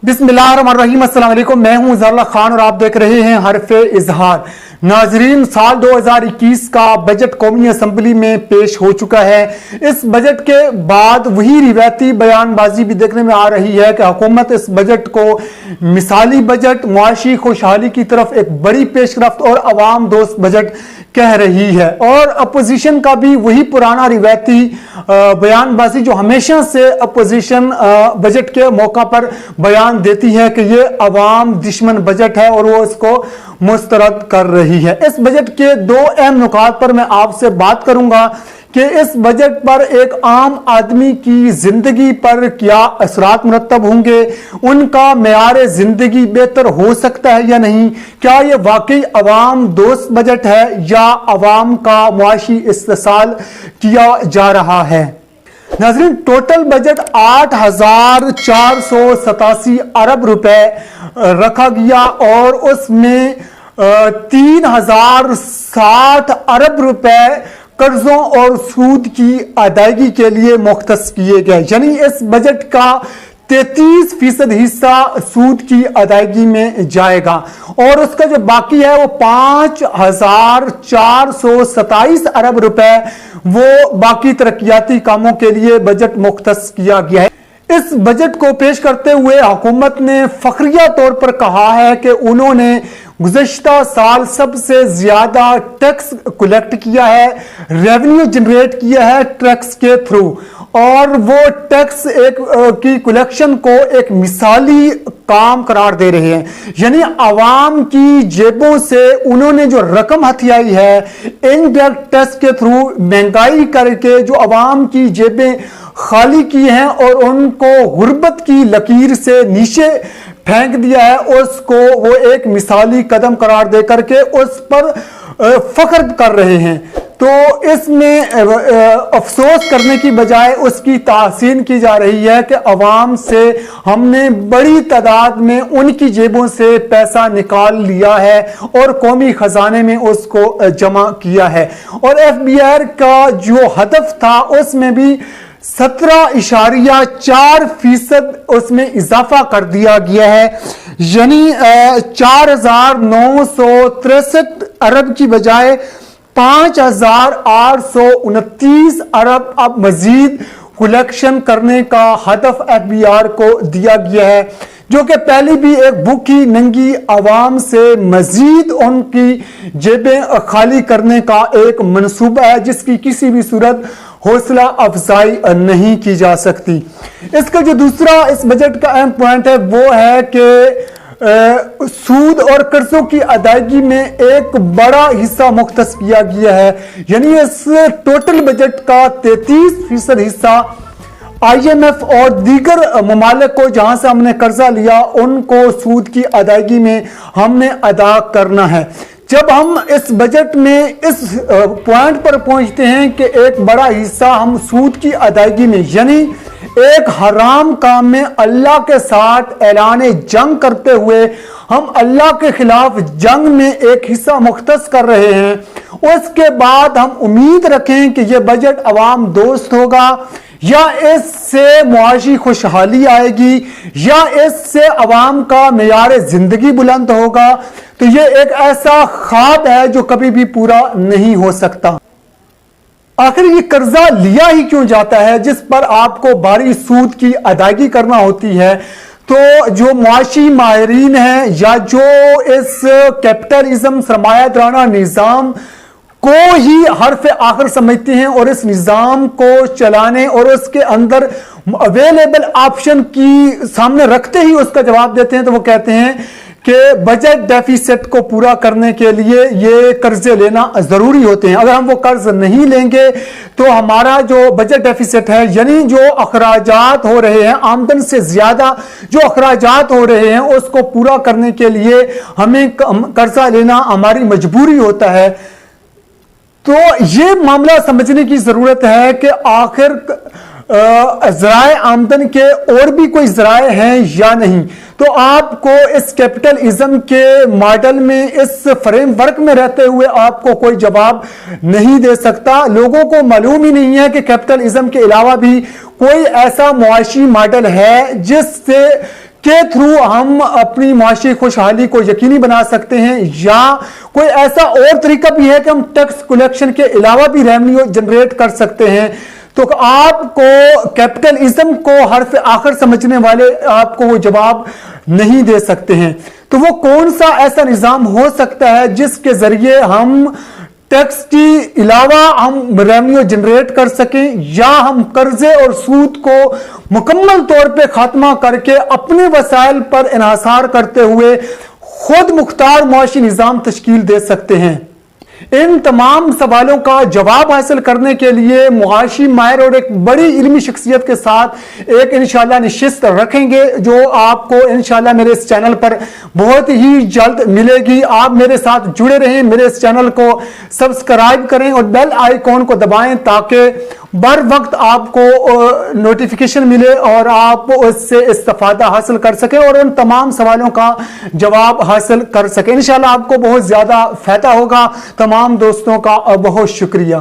बिस्मिल्लाहिर्रहमानिर्रहीम। अस्सलाम वालेकुम। मैं हूं ज़रला खान और आप देख रहे हैं हरफ इजहार। नाजरीन, साल 2021 का बजट कौमी असम्बली में पेश हो चुका है। इस बजट के बाद वही रिवायती बयानबाजी भी देखने में आ रही है कि हुकूमत इस बजट को मिसाली बजट, मुआशी खुशहाली की तरफ एक बड़ी पेशरफ्त और अवाम दोस्त बजट कह रही है। और अपोजिशन का भी वही पुराना रिवायती बयानबाजी जो हमेशा से अपोजिशन बजट के मौका पर बयान देती है कि ये अवाम दुश्मन बजट है और वो इसको मुस्तरद कर रही है। इस बजट के दो अहम नुकात पर मैं आपसे बात करूंगा कि इस बजट पर एक आम आदमी की जिंदगी पर क्या असरात मुरतब होंगे, उनका मेयार जिंदगी बेहतर हो सकता है या नहीं, क्या ये वाकई अवाम दोस्त बजट है या अवाम का मुआशी इस्तेसाल किया जा रहा है। नाज़रीन, टोटल बजट 8,487 अरब रुपए रखा गया और उसमें 3,060 अरब रुपए कर्जों और सूद की अदायगी के लिए मुख्तस किए गए। यानी इस बजट का 33% हिस्सा सूद की अदायगी में जाएगा और उसका जो बाकी है वो 5,427 अरब रुपए वो बाकी तरक्याती कामों के लिए बजट मुख्तस किया गया है। इस बजट को पेश करते हुए हुकूमत ने फखरिया तौर पर कहा है कि उन्होंने गुज़श्ता साल सबसे ज्यादा टैक्स कलेक्ट किया है, रेवेन्यू जनरेट किया है टैक्स के थ्रू, और वो टैक्स की कलेक्शन को एक मिसाली काम करार दे रहे हैं। यानी अवाम की जेबों से उन्होंने जो रकम हथियाई है इनडायरेक्ट टैक्स के थ्रू महंगाई करके जो अवाम की जेबें खाली की हैं और उनको गुर्बत की लकीर से नीचे फेंक दिया है, उसको वो एक मिसाली कदम करार दे करके उस पर फख्र कर रहे हैं। तो इसमें अफसोस करने की बजाय उसकी ताहसीन की जा रही है कि अवाम से हमने बड़ी तादाद में उनकी जेबों से पैसा निकाल लिया है और कौमी खजाने में उसको जमा किया है। और FBI का जो हदफ था उसमें भी 17.4% उसमें इजाफा कर दिया गया है। यानी 4,963 अरब की बजाय 5,829 अरब अब मजीद कलेक्शन करने का हदफ FBI को दिया गया है, जो कि पहले भी एक भूखी नंगी आवाम से मजीद उनकी जेबें खाली करने का एक मंसूबा है जिसकी किसी भी सूरत हौसला अफजाई नहीं की जा सकती। इसका जो दूसरा इस बजट का अहम पॉइंट है वो है कि सूद और कर्जों की अदायगी में एक बड़ा हिस्सा मुख्तस किया गया है। यानी इस टोटल बजट का 33% हिस्सा IMF और दीगर ममालिक को जहां से हमने कर्जा लिया उनको सूद की अदायगी में हमने अदा करना है। जब हम इस बजट में इस पॉइंट पर पहुंचते हैं कि एक बड़ा हिस्सा हम सूद की अदायगी में, यानी एक हराम काम में अल्लाह के साथ ऐलान जंग करते हुए हम अल्लाह के खिलाफ जंग में एक हिस्सा मुख्तस कर रहे हैं, उसके बाद हम उम्मीद रखें कि यह बजट अवाम दोस्त होगा या इससे मुआशी खुशहाली आएगी या इससे अवाम का मेयार जिंदगी बुलंद होगा, तो ये एक ऐसा ख्वाब है जो कभी भी पूरा नहीं हो सकता। आखिर ये कर्जा लिया ही क्यों जाता है जिस पर आपको भारी सूद की अदायगी करना होती है? तो जो मुआशी माहिरीन हैं या जो इस कैपिटलिज्म सरमायादाराना निज़ाम को ही हर्फ आखिर समझते हैं और इस निज़ाम को चलाने और उसके अंदर अवेलेबल ऑप्शन की सामने रखते ही उसका जवाब देते हैं, तो वो कहते हैं कि बजट डेफिसिट को पूरा करने के लिए ये कर्जे लेना जरूरी होते हैं। अगर हम वो कर्ज नहीं लेंगे तो हमारा जो बजट डेफिसिट है, यानी जो अखराजात हो रहे हैं, आमदन से ज्यादा जो अखराजात हो रहे हैं, उसको पूरा करने के लिए हमें कर्जा लेना हमारी मजबूरी होता है। तो ये मामला समझने की जरूरत है कि आखिर ज़राए आमदन के और भी कोई ज़राए हैं या नहीं। तो आपको इस कैपिटलिज्म के मॉडल में, इस फ्रेमवर्क में रहते हुए आपको कोई जवाब नहीं दे सकता। लोगों को मालूम ही नहीं है कि कैपिटलिज्म के अलावा भी कोई ऐसा मुआशी मॉडल है जिससे کے تھرو ہم اپنی معاشی خوشحالی کو یقینی بنا سکتے ہیں، یا کوئی ایسا اور طریقہ بھی ہے کہ ہم ٹیکس کلیکشن کے علاوہ بھی ریونیو جنریٹ کر سکتے ہیں؟ تو آپ کو کیپٹلزم کو حرف آخر سمجھنے والے آپ کو وہ جواب نہیں دے سکتے ہیں۔ تو وہ کون سا ایسا نظام ہو سکتا ہے جس کے ذریعے ہم ٹیکس کے علاوہ ہم ریونیو جنریٹ کر سکیں، یا ہم قرضے اور سود کو مکمل طور پہ خاتمہ کر کے اپنے وسائل پر انحصار کرتے ہوئے خود مختار معاشی نظام تشکیل دے سکتے ہیں؟ ان تمام سوالوں کا جواب حاصل کرنے کے لیے معاشی ماہر اور ایک بڑی علمی شخصیت کے ساتھ ایک انشاءاللہ نشست رکھیں گے، جو آپ کو انشاءاللہ میرے اس چینل پر بہت ہی جلد ملے گی۔ آپ میرے ساتھ جڑے رہیں، میرے اس چینل کو سبسکرائب کریں اور بیل آئیکن کو دبائیں تاکہ بر وقت آپ کو نوٹیفیکیشن ملے اور آپ اس سے استفادہ حاصل کر سکیں اور ان تمام سوالوں کا جواب حاصل کر سکیں۔ انشاءاللہ آپ کو بہت زیادہ فائدہ ہوگا۔ تمام دوستوں کا بہت شکریہ۔